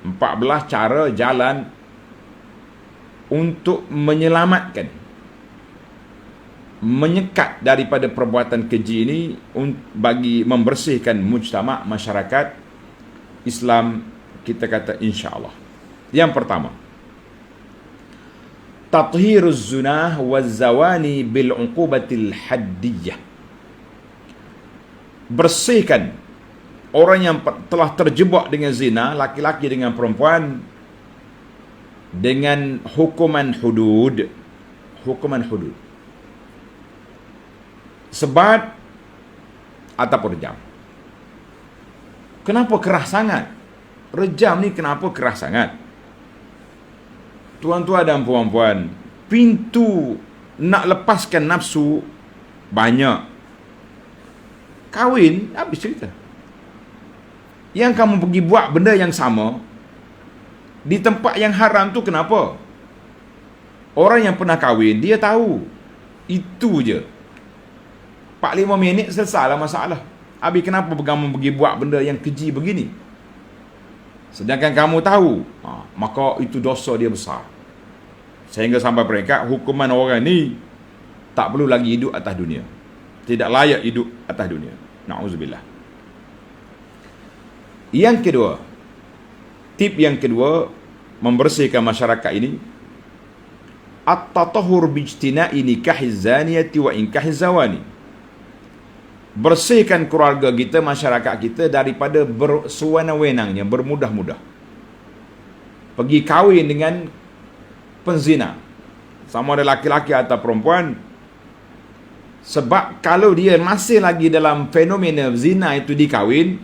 14 cara jalan untuk menyelamatkan, menyekat daripada perbuatan keji ini bagi membersihkan mujtama', masyarakat Islam, kita kata insya-Allah. Yang pertama, tathhiruz zunah waz-zawani bil uqubatil haddiyah. Bersihkan orang yang telah terjebak dengan zina, laki-laki dengan perempuan, dengan hukuman hudud. Hukuman hudud. Sebat ataupun rejam. Kenapa keras sangat? Rejam ni kenapa keras sangat? Tuan-tuan dan puan-puan, pintu nak lepaskan nafsu banyak. Kahwin, habis cerita. Yang kamu pergi buat benda yang sama di tempat yang haram tu kenapa? Orang yang pernah kahwin, dia tahu. Itu je. 4-5 minit selesailah masalah. Habis kenapa kamu pergi buat benda yang keji begini? Sedangkan kamu tahu, maka itu dosa dia besar. Sehingga sampai peringkat hukuman orang ni tak perlu lagi hidup atas dunia. Tidak layak hidup atas dunia. Na'udzubillah. Yang kedua, tip yang kedua membersihkan masyarakat ini, at-tatahhur bijtina'i nikahiz zaniyati wa inkahiz zawani. Bersihkan keluarga kita, masyarakat kita daripada bersewenang-wenangnya, bermudah-mudah pergi kahwin dengan penzina, sama ada laki-laki atau perempuan. Sebab kalau dia masih lagi dalam fenomena zina itu dikahwin,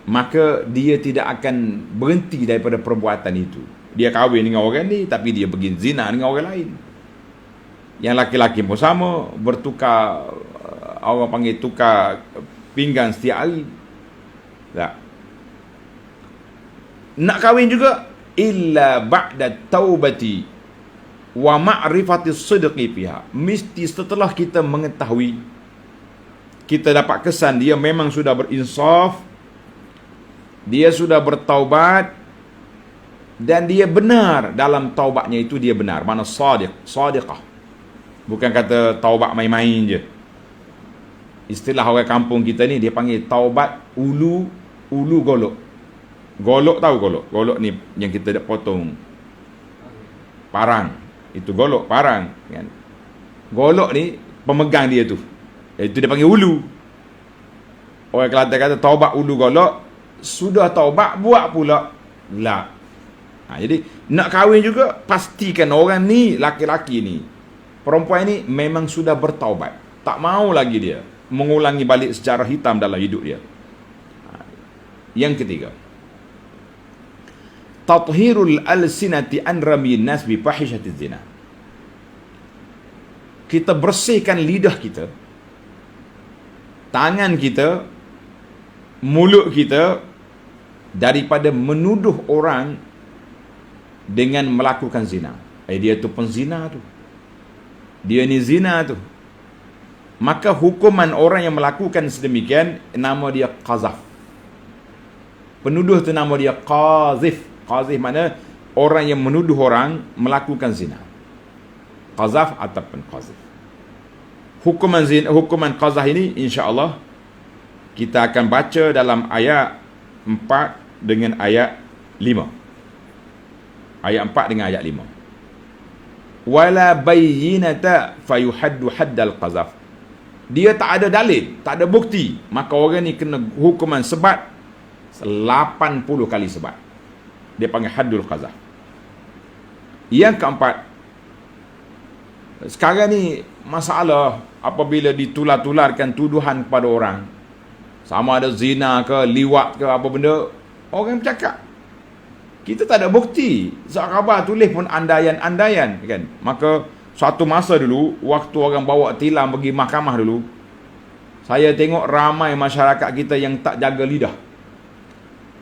maka dia tidak akan berhenti daripada perbuatan itu. Dia kahwin dengan orang ni, tapi dia pergi zina dengan orang lain. Yang laki-laki pun sama, bertukar, orang panggil tukar pinggan setiap hari. Tak. Nak kahwin juga, illa ba'da taubati wa ma'rifati sidqi fiha. Mesti setelah kita mengetahui, kita dapat kesan dia memang sudah berinsaf, dia sudah bertaubat, dan dia benar dalam taubatnya itu, dia benar. Mana sadiqah. Bukan kata taubat main-main je. Istilah orang kampung kita ni, dia panggil taubat ulu golok. Golok tahu golok? Golok ni yang kita dah potong parang. Itu golok, parang kan. Golok ni pemegang dia tu. Itu dia panggil ulu. Orang Kelantan kata taubat ulu golok. Sudah taubat buat pula. La. Jadi nak kahwin juga, pastikan orang ni, laki-laki ni, perempuan ni memang sudah bertaubat. Tak mau lagi dia mengulangi balik sejarah hitam dalam hidup dia. Yang ketiga, tathhirul alsinati an ramin nas bi fahisyatiz zina. Kita bersihkan lidah kita, tangan kita, mulut kita daripada menuduh orang dengan melakukan zina. Dia tu penzina tu, dia ni zina tu. Maka hukuman orang yang melakukan sedemikian, nama dia qazaf. Penuduh tu nama dia qazif. Qazif makna orang yang menuduh orang melakukan zina. Qazaf ataupun qazif. Hukuman zina, hukuman qazaf ini insya-Allah kita akan baca dalam ayat 4 dengan ayat 5. Ayat 4 dengan ayat 5. Wala bayyinata fayuhaddu haddal qazaf. Dia tak ada dalil, tak ada bukti, maka orang ni kena hukuman sebat 80 kali sebat. Dia panggil haddul qazaf. Yang keempat, sekarang ni masalah apabila ditular-tularkan tuduhan kepada orang, sama ada zina ke, liwat ke, apa benda, orang bercakap. Kita tak ada bukti. Surat khabar tulis pun andaian-andaian kan. Maka suatu masa dulu, waktu orang bawa tilam pergi mahkamah dulu, saya tengok ramai masyarakat kita yang tak jaga lidah,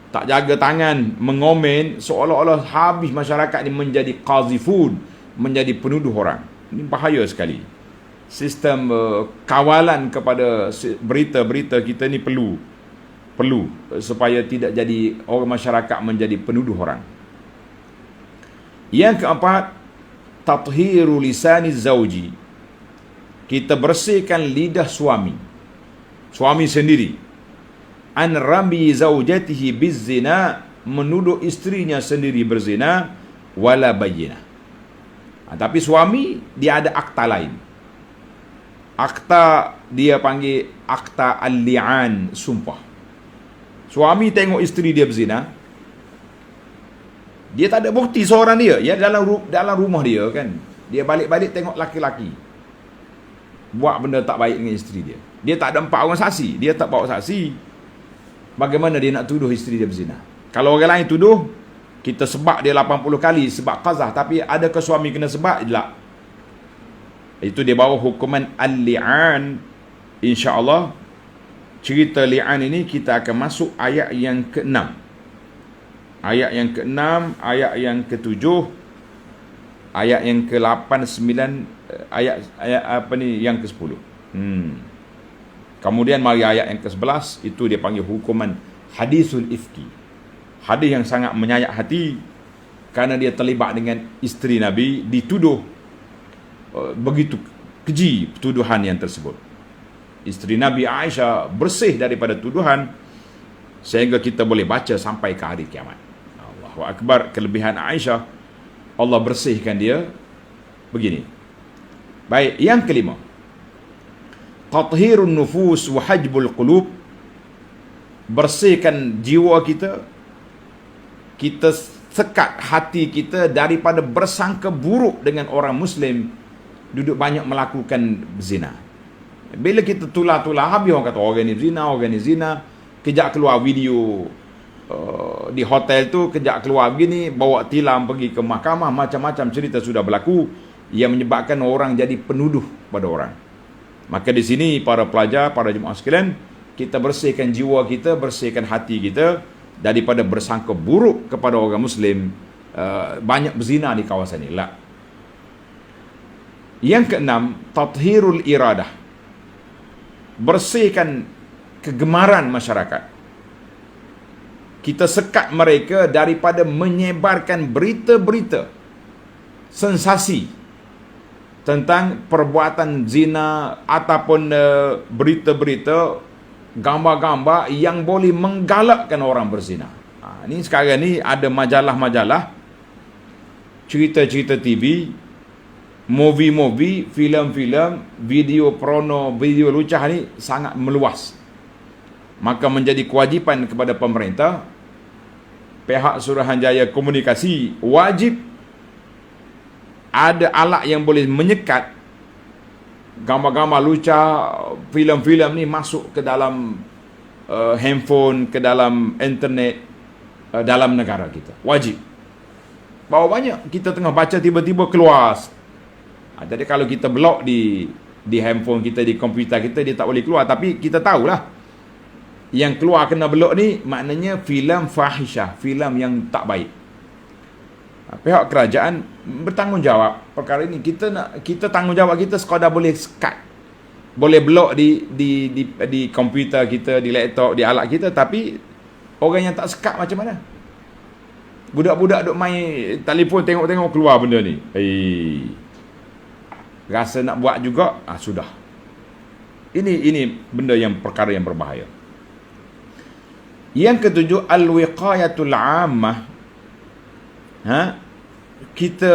tak jaga tangan, mengomen, seolah-olah habis masyarakat ini menjadi qazifun, menjadi penuduh orang. Ini bahaya sekali. Sistem kawalan kepada berita-berita kita ni perlu. perlu supaya tidak jadi orang masyarakat menjadi penuduh orang. Yang keempat, tathiru lisani zauji. Kita bersihkan lidah suami sendiri, an rami zaujatihi bizzina, menuduh istrinya sendiri berzina, wala bayyinah. Tapi suami dia ada akta lain. Akta dia panggil akta al-li'an, sumpah. Suami tengok isteri dia berzina, dia tak ada bukti seorang dia, ya dalam rumah dia kan. Dia balik-balik tengok laki-laki buat benda tak baik dengan isteri dia. Dia tak ada 4 orang saksi, dia tak bawa saksi. Bagaimana dia nak tuduh isteri dia berzina? Kalau orang lain tuduh, kita sebab dia 80 kali sebab qazah, tapi adakah suami kena sebab? Tak. Itu dia bawa hukuman al-li'an. InsyaAllah cerita li'an ini kita akan masuk ayat yang ke-6. Ayat yang ke-6, ayat yang ke-7, ayat yang ke-8, 9, ayat apa ni yang ke-10. Kemudian mari ayat yang ke-11, itu dia panggil hukuman hadisul ifki. Hadis yang sangat menyayat hati kerana dia terlibat dengan isteri Nabi, dituduh begitu keji tuduhan yang tersebut. Isteri Nabi Aisyah bersih daripada tuduhan sehingga kita boleh baca sampai ke hari kiamat. Allahu Akbar, kelebihan Aisyah, Allah bersihkan dia begini. Baik, yang kelima, tathhirun nufus wa hajbul qulub. Bersihkan jiwa kita, kita sekat hati kita daripada bersangka buruk dengan orang Muslim, duduk banyak melakukan zina. Bila kita tular-tular, habis orang kata orang ni zina, kejap keluar video di hotel tu, kejap keluar begini, bawa tilam pergi ke mahkamah, macam-macam cerita sudah berlaku yang menyebabkan orang jadi penuduh pada orang. Maka di sini para pelajar, para jemaah sekalian, kita bersihkan jiwa kita, bersihkan hati kita daripada bersangka buruk kepada orang Muslim, banyak berzina di kawasan ini. Yang keenam, tathhirul iradah. Bersihkan kegemaran masyarakat. Kita sekat mereka daripada menyebarkan berita-berita sensasi tentang perbuatan zina ataupun berita-berita, gambar-gambar yang boleh menggalakkan orang berzina. Ini sekarang ni ada majalah-majalah, cerita-cerita TV, movie-movie, filem-filem, video porno, video lucah ni sangat meluas. Maka menjadi kewajipan kepada pemerintah, pihak Suruhanjaya Komunikasi wajib ada alat yang boleh menyekat gambar-gambar lucah, filem-filem ni masuk ke dalam handphone, ke dalam internet dalam negara kita. Wajib. Bahawa banyak kita tengah baca tiba-tiba keluar. Jadi kalau kita block di handphone kita, di komputer kita, dia tak boleh keluar. Tapi kita tahulah yang keluar kena block ni maknanya filem fahisyah, filem yang tak baik. Pihak kerajaan bertanggungjawab perkara ini. Kita tanggungjawab kita sekadar boleh sekat, boleh block di komputer kita, di laptop, di alat kita, tapi orang yang tak sekat macam mana? Budak-budak duk main telefon, tengok-tengok keluar benda ni. Rasa nak buat juga, sudah. Ini benda yang perkara yang berbahaya. Yang ketujuh, al-wiqayatul 'ammah. Kita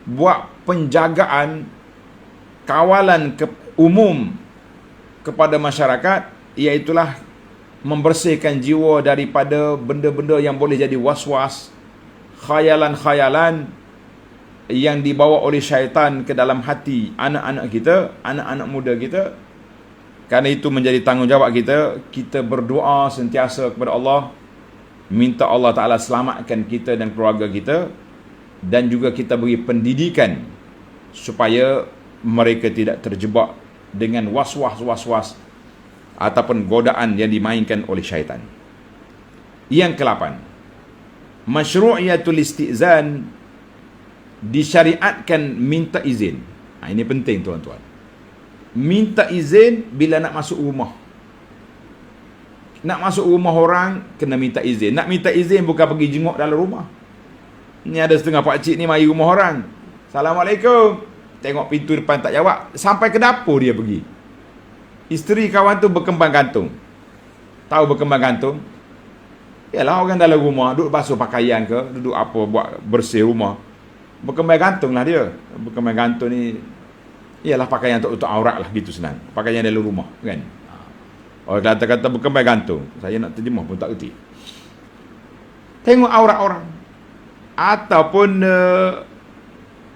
buat penjagaan, kawalan umum kepada masyarakat, iaitulah membersihkan jiwa daripada benda-benda yang boleh jadi was-was, khayalan-khayalan yang dibawa oleh syaitan ke dalam hati anak-anak kita, anak-anak muda kita. Kerana itu menjadi tanggungjawab kita. Kita berdoa sentiasa kepada Allah, minta Allah Ta'ala selamatkan kita dan keluarga kita, dan juga kita beri pendidikan supaya mereka tidak terjebak dengan was-was ataupun godaan yang dimainkan oleh syaitan. Yang ke-8, masyru'iyatul istizan. Disyariatkan minta izin. Ini penting tuan-tuan. Minta izin bila nak masuk rumah. Nak masuk rumah orang, kena minta izin. Nak minta izin bukan pergi jenguk dalam rumah. Ni ada setengah pakcik ni mari rumah orang. Assalamualaikum. Tengok pintu depan tak jawab. Sampai ke dapur dia pergi. Isteri kawan tu berkembang gantung. Tahu berkembang gantung? Yalah, orang dalam rumah duduk basuh pakaian ke, duduk apa, buat bersih rumah. Berkembang gantung lah dia. Berkembang gantung ni, ialah pakaian untuk aurat lah, gitu senang. Pakaian dalam rumah, kan. Orang kata-kata berkembang gantung. Saya nak terjemah pun tak kerti. Tengok aurat orang. Ataupun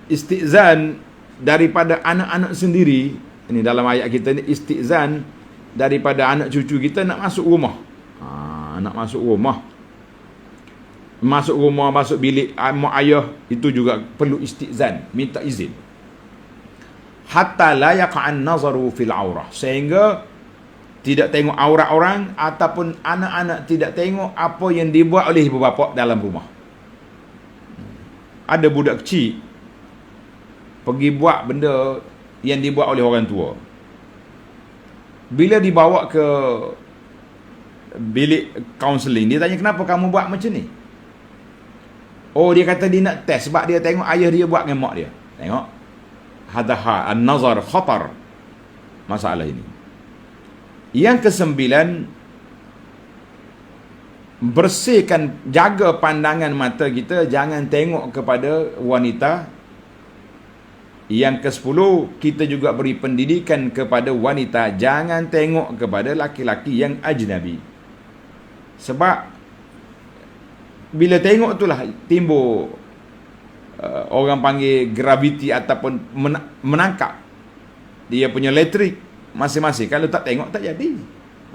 istizan daripada anak-anak sendiri. Ini dalam ayat kita ni, istizan daripada anak cucu kita nak masuk rumah. Nak masuk rumah. Masuk rumah, masuk bilik mak ayah, itu juga perlu istizan, minta izin. Hatta la yaqa'an nazaru fil aurah. Sehingga tidak tengok aurat orang, ataupun anak-anak tidak tengok apa yang dibuat oleh ibu bapa dalam rumah. Ada budak kecil pergi buat benda yang dibuat oleh orang tua. Bila dibawa ke bilik kaunseling, dia tanya, kenapa kamu buat macam ni? Oh, dia kata dia nak test sebab dia tengok ayah dia buat dengan mak dia. Tengok, hadaha an-nazar khatar, masalah ini. Yang kesembilan, bersihkan, jaga pandangan mata kita, jangan tengok kepada wanita. Yang ke-10, kita juga beri pendidikan kepada wanita, jangan tengok kepada laki-laki yang ajnabi. Sebab bila tengok itulah timbul orang panggil graviti, ataupun menangkap dia punya elektrik masing-masing. Kalau tak tengok, tak jadi.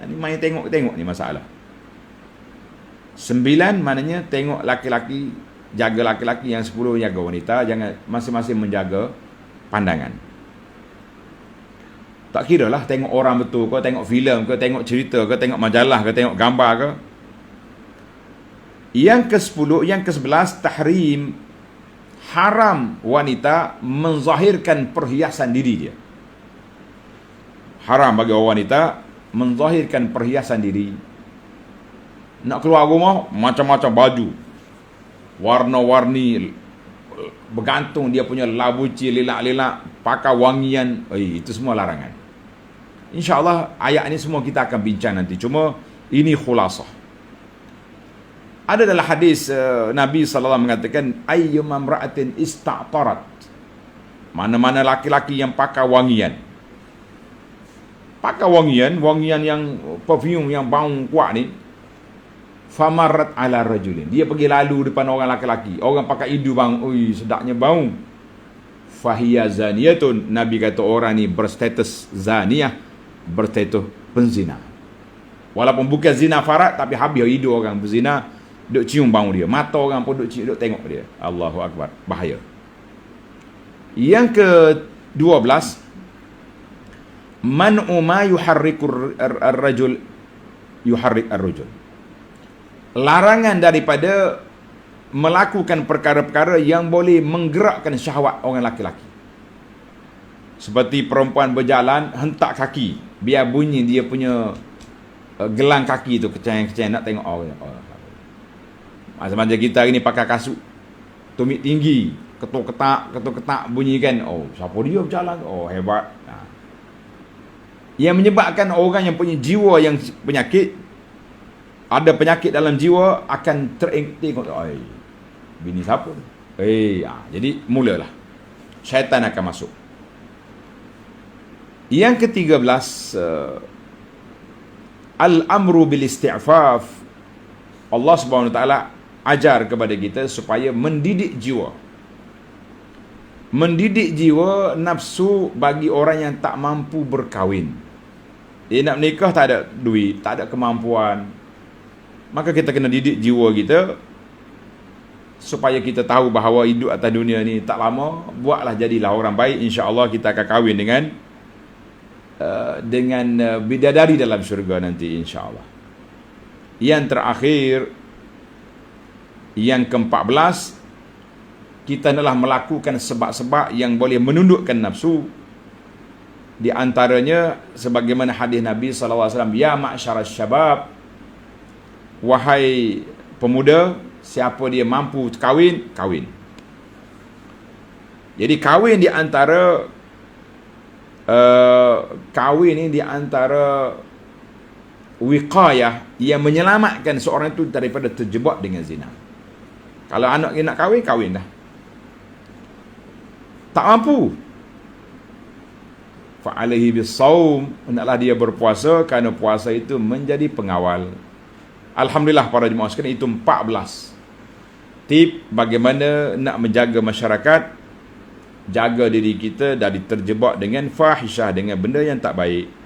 Ini main tengok-tengok ni masalah. 9, maknanya tengok laki-laki, jaga laki-laki. Yang 10, jaga wanita. Jangan masing-masing menjaga pandangan. Tak kira lah tengok orang betul ke, tengok filem ke, tengok cerita ke, tengok majalah ke, tengok gambar ke. Yang ke-10, yang ke-11, tahrim, haram wanita menzahirkan perhiasan diri dia. Haram bagi orang wanita menzahirkan perhiasan diri. Nak keluar rumah, macam-macam baju, warna-warni, bergantung dia punya labuci, lelak-lelak, pakai wangian. Itu semua larangan. InsyaAllah ayat ini semua kita akan bincang nanti. Cuma ini khulasah. Ada dalam hadis Nabi SAW mengatakan, ayyuma imra'atin ista'tarat, mana-mana laki-laki yang pakai wangian, wangian yang perfume yang bau kuat ni, famarat ala rajulin, dia pergi lalu depan orang laki-laki, orang pakai idu bang, oi sedapnya bau, fahiya zaniyatun, Nabi kata orang ni berstatus zaniyah, berstatus penzina. Walaupun bukan zina farat, tapi habis idu orang berzina, duk cium bau dia, mata orang pun duk cium, duk tengok dia. Allahu akbar, bahaya. Yang ke-12, man'u ma yuharrikur ar-rajul yuharrik ar-rajul, larangan daripada melakukan perkara-perkara yang boleh menggerakkan syahwat orang laki-laki. Seperti perempuan berjalan, hentak kaki, biar bunyi dia punya gelang kaki tu keceng-keceng, nak tengok orang. Macam kita hari ni pakai kasut tumit tinggi, ketuk-ketak bunyi kan. Oh, siapa dia berjalan? Oh, hebat. Yang menyebabkan orang yang punya jiwa yang penyakit, ada penyakit dalam jiwa, akan tengok, bini siapa? Jadi mulalah syaitan akan masuk. Yang ke-13, al-amru bil isti'faf. Allah Subhanahu Wa Taala ajar kepada kita supaya mendidik jiwa. Mendidik jiwa nafsu bagi orang yang tak mampu berkahwin. Dia nak menikah, tak ada duit, tak ada kemampuan, maka kita kena didik jiwa kita supaya kita tahu bahawa hidup atas dunia ni tak lama. Buatlah, jadilah orang baik, insya-Allah kita akan kahwin dengan bidadari dalam syurga nanti, insya-Allah. Yang terakhir, yang ke-14, kita hendaklah melakukan sebab-sebab yang boleh menundukkan nafsu. Di antaranya sebagaimana hadis Nabi SAW, ya ma'syaras syabab wahai pemuda, siapa dia mampu kahwin, kahwin. Jadi kahwin di antara kahwin ni di antara wiqayah yang menyelamatkan seorang itu daripada terjebak dengan zina. Kalau anak dia nak kahwin, kahwin dah. Tak mampu, fa'alaihi bis-saum, hendaklah dia berpuasa, kerana puasa itu menjadi pengawal. Alhamdulillah para jemaah sekalian, itu 14 tip bagaimana nak menjaga masyarakat, jaga diri kita dari terjebak dengan fahisyah, dengan benda yang tak baik.